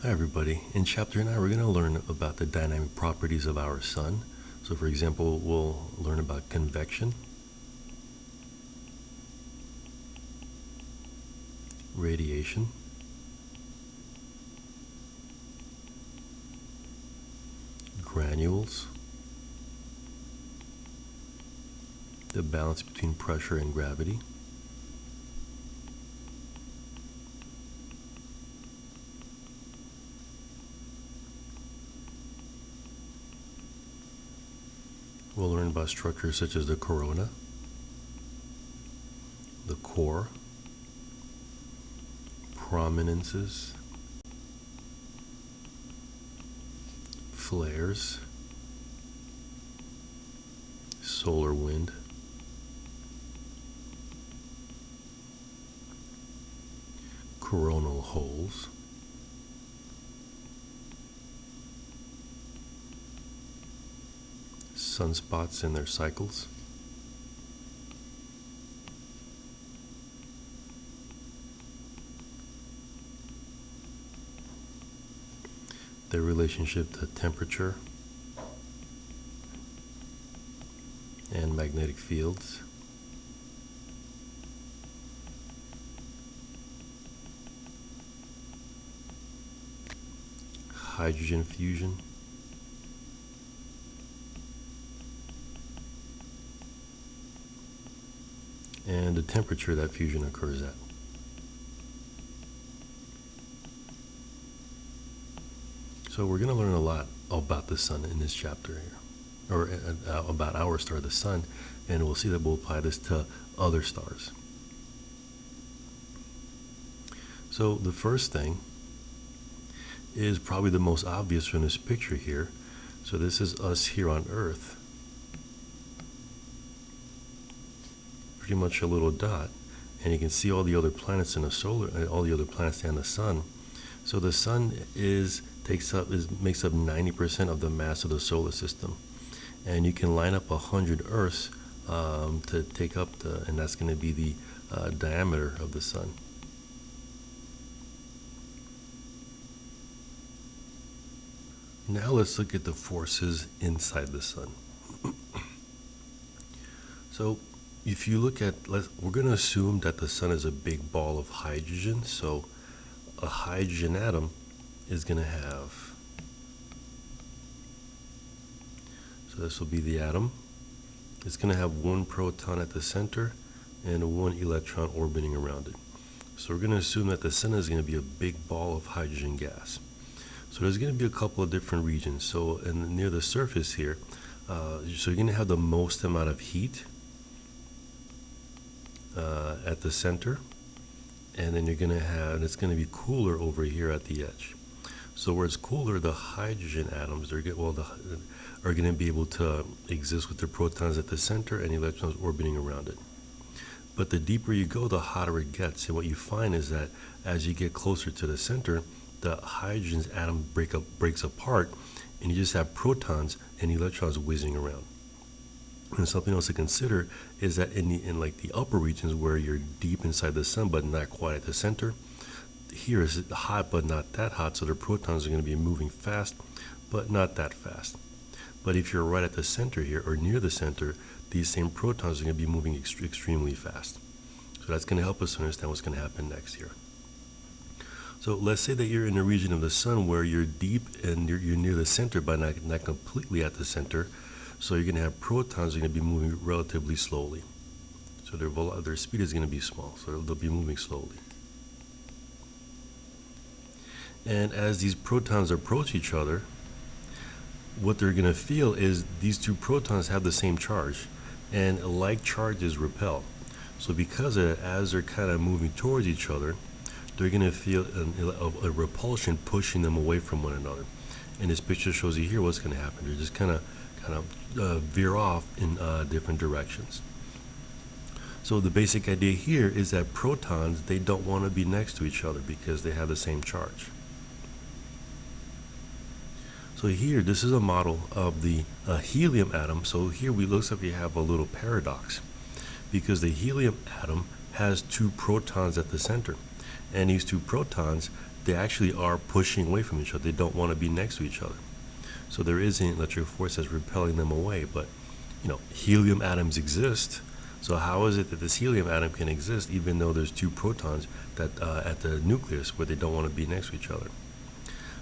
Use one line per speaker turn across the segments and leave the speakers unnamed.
Hi everybody. In chapter 9 we're going to learn about the dynamic properties of our sun. So for example, we'll learn about convection, radiation, granules, the balance between pressure and gravity, we'll learn about structures such as the corona, the core, prominences, flares, solar wind, coronal holes, sunspots and their cycles, their relationship to temperature and magnetic fields, hydrogen fusion, and the temperature that fusion occurs at. So we're going to learn a lot about the sun in this chapter here, or about our star, the sun, and we'll see that we'll apply this to other stars. So the first thing is probably the most obvious from this picture here. So this is us here on Earth, pretty much a little dot, and you can see all the other planets in the all the other planets and the sun. So the sun makes up 90% of the mass of the solar system, and you can line up 100 Earths to take up and that's going to be the diameter of the sun. Now let's look at the forces inside the sun. So if you look at, we're going to assume that the sun is a big ball of hydrogen. So a hydrogen atom is going to have, so this will be the atom. It's going to have one proton at the center and one electron orbiting around it. So we're going to assume that the sun is going to be a big ball of hydrogen gas. So there's going to be a couple of different regions. So near the surface here, so you're going to have the most amount of heat at the center, and then you're going to have, and it's going to be cooler over here at the edge. So where it's cooler, the hydrogen atoms are going to be able to exist with their protons at the center and electrons orbiting around it. But the deeper you go, the hotter it gets. And what you find is that as you get closer to the center, the hydrogen's atom breaks apart, and you just have protons and electrons whizzing around. And something else to consider is that in like the upper regions where you're deep inside the sun but not quite at the center, here is hot but not that hot, so the protons are going to be moving fast but not that fast. But if you're right at the center here or near the center, these same protons are going to be moving extremely fast. So that's going to help us understand what's going to happen next here. So let's say that you're in a region of the sun where you're deep and you're near the center but not completely at the center. So you're going to have protons are going to be moving relatively slowly. So their speed is going to be small, so they'll be moving slowly. And as these protons approach each other, what they're going to feel is these two protons have the same charge, and like charges repel. So because of it, as they're kind of moving towards each other, they're going to feel a repulsion pushing them away from one another. And this picture shows you here what's going to happen. They're just kind of veer off in different directions. So the basic idea here is that protons, they don't want to be next to each other because they have the same charge. So here, this is a model of the helium atom. So here looks like we have a little paradox, because the helium atom has two protons at the center. And these two protons, they actually are pushing away from each other. They don't want to be next to each other. So there is an electric force that's repelling them away. But, helium atoms exist. So how is it that this helium atom can exist even though there's two protons that at the nucleus where they don't want to be next to each other?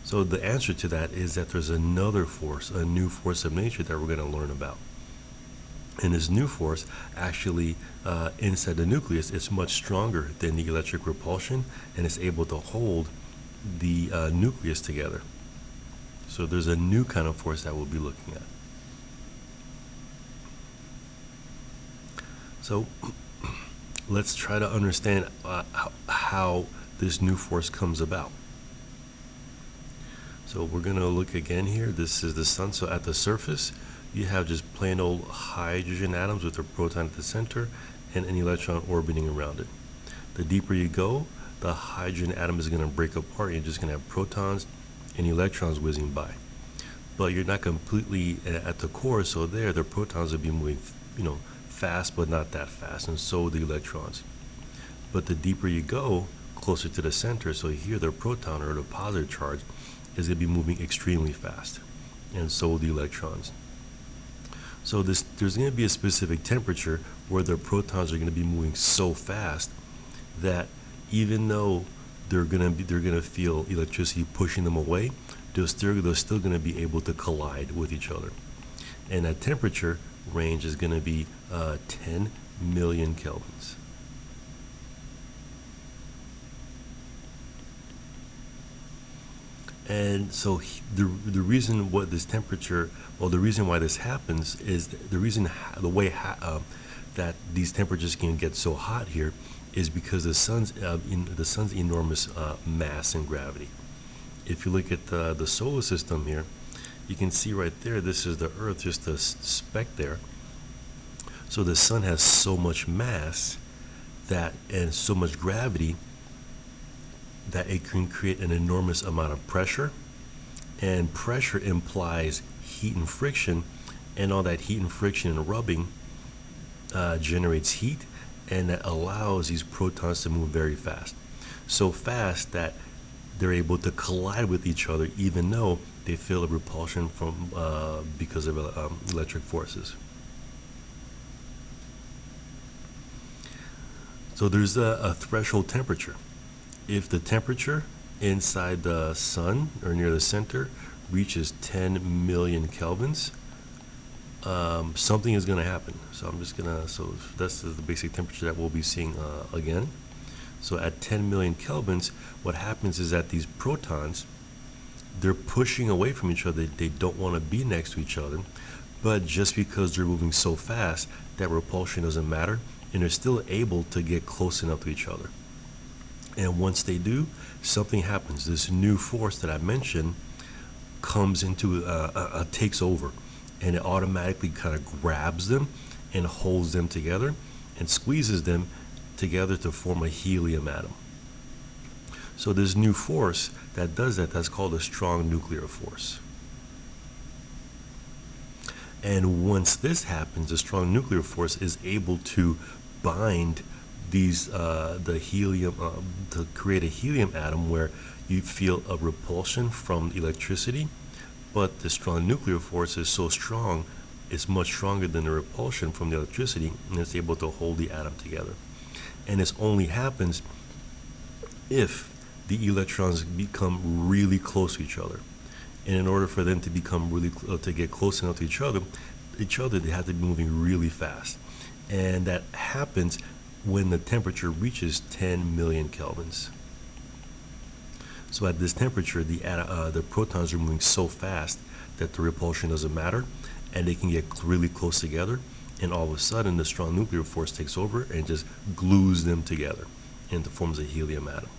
So the answer to that is that there's another force, a new force of nature that we're going to learn about. And this new force actually inside the nucleus is much stronger than the electric repulsion, and it's able to hold the nucleus together. So there's a new kind of force that we'll be looking at. So let's try to understand how this new force comes about. So we're going to look again here. This is the sun. So at the surface, you have just plain old hydrogen atoms with a proton at the center and an electron orbiting around it. The deeper you go, the hydrogen atom is going to break apart. You're just going to have protons and electrons whizzing by. But you're not completely at the core, so the protons will be moving, fast, but not that fast, and so the electrons. But the deeper you go, closer to the center, so here the proton or the positive charge is going to be moving extremely fast, and so the electrons. So there's going to be a specific temperature where the protons are going to be moving so fast that even though they're going to feel electricity pushing them away, they're still going to be able to collide with each other. And that temperature range is going to be 10 million kelvins. And so the reason what this temperature, the reason why this happens is the way that these temperatures can get so hot here is because the sun's enormous mass and gravity. If you look at the solar system here, you can see right there, this is the Earth, just a speck there. So the sun has so much mass and so much gravity that it can create an enormous amount of pressure, and pressure implies heat and friction, and all that heat and friction and rubbing generates heat, and that allows these protons to move very fast, so fast that they're able to collide with each other even though they feel a repulsion from because of electric forces. So there's a threshold temperature. If the temperature inside the sun or near the center reaches 10 million kelvins, something is going to happen. So so that's the basic temperature that we'll be seeing again. So at 10 million kelvins, what happens is that these protons, they're pushing away from each other. They don't want to be next to each other, but just because they're moving so fast, that repulsion doesn't matter, and they're still able to get close enough to each other. And once they do, something happens. This new force that I mentioned comes into takes over, and it automatically kind of grabs them and holds them together and squeezes them together to form a helium atom. So this new force that does that's called a strong nuclear force. And once this happens, the strong nuclear force is able to bind the helium to create a helium atom where you feel a repulsion from electricity, but the strong nuclear force is so strong, it's much stronger than the repulsion from the electricity, and it's able to hold the atom together. And this only happens if the electrons become really close to each other. And in order for them to become to get close enough to each other, they have to be moving really fast. And that happens when the temperature reaches 10 million kelvins. So at this temperature, the protons are moving so fast that the repulsion doesn't matter, and they can get really close together, and all of a sudden the strong nuclear force takes over and just glues them together and forms a helium atom.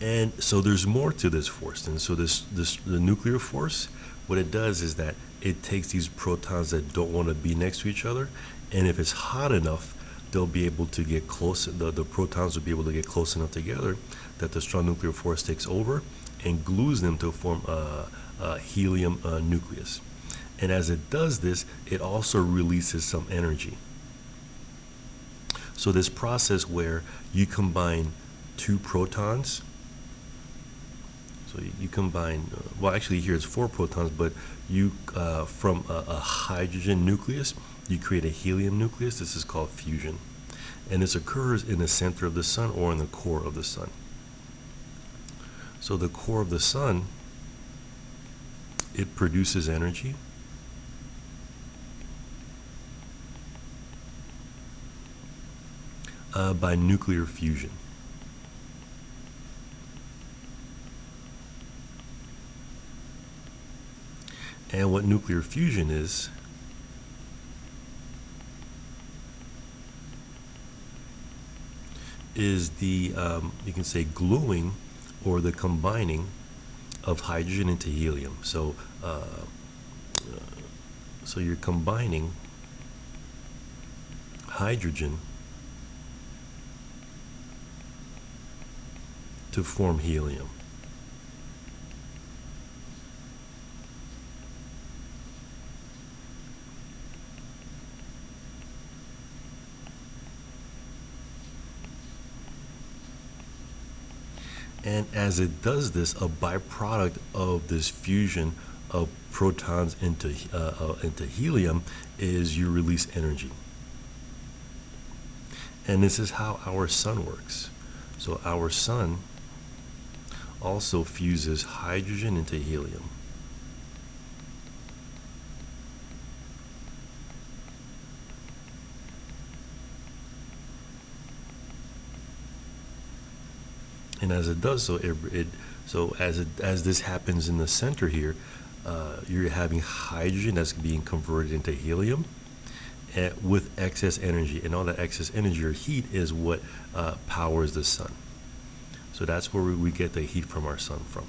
And so there's more to this force. And so the nuclear force, what it does is that it takes these protons that don't want to be next to each other, and if it's hot enough, they'll be able to get close. The protons will be able to get close enough together that the strong nuclear force takes over and glues them to form a helium nucleus. And as it does this, it also releases some energy. So this process where you combine two protons, so you combine, well, actually here it's four protons, but you, from a hydrogen nucleus, you create a helium nucleus. This is called fusion. And this occurs in the center of the sun or in the core of the sun. So the core of the sun, it produces energy. By nuclear fusion. And what nuclear fusion is the, you can say, gluing or the combining of hydrogen into helium. So you're combining hydrogen to form helium. And as it does this, a byproduct of this fusion of protons into helium is you release energy. And this is how our sun works. So our sun also fuses hydrogen into helium. And as it does so, as this happens in the center here, you're having hydrogen that's being converted into helium with excess energy, and all that excess energy or heat is what powers the sun. So that's where we get the heat from our sun from.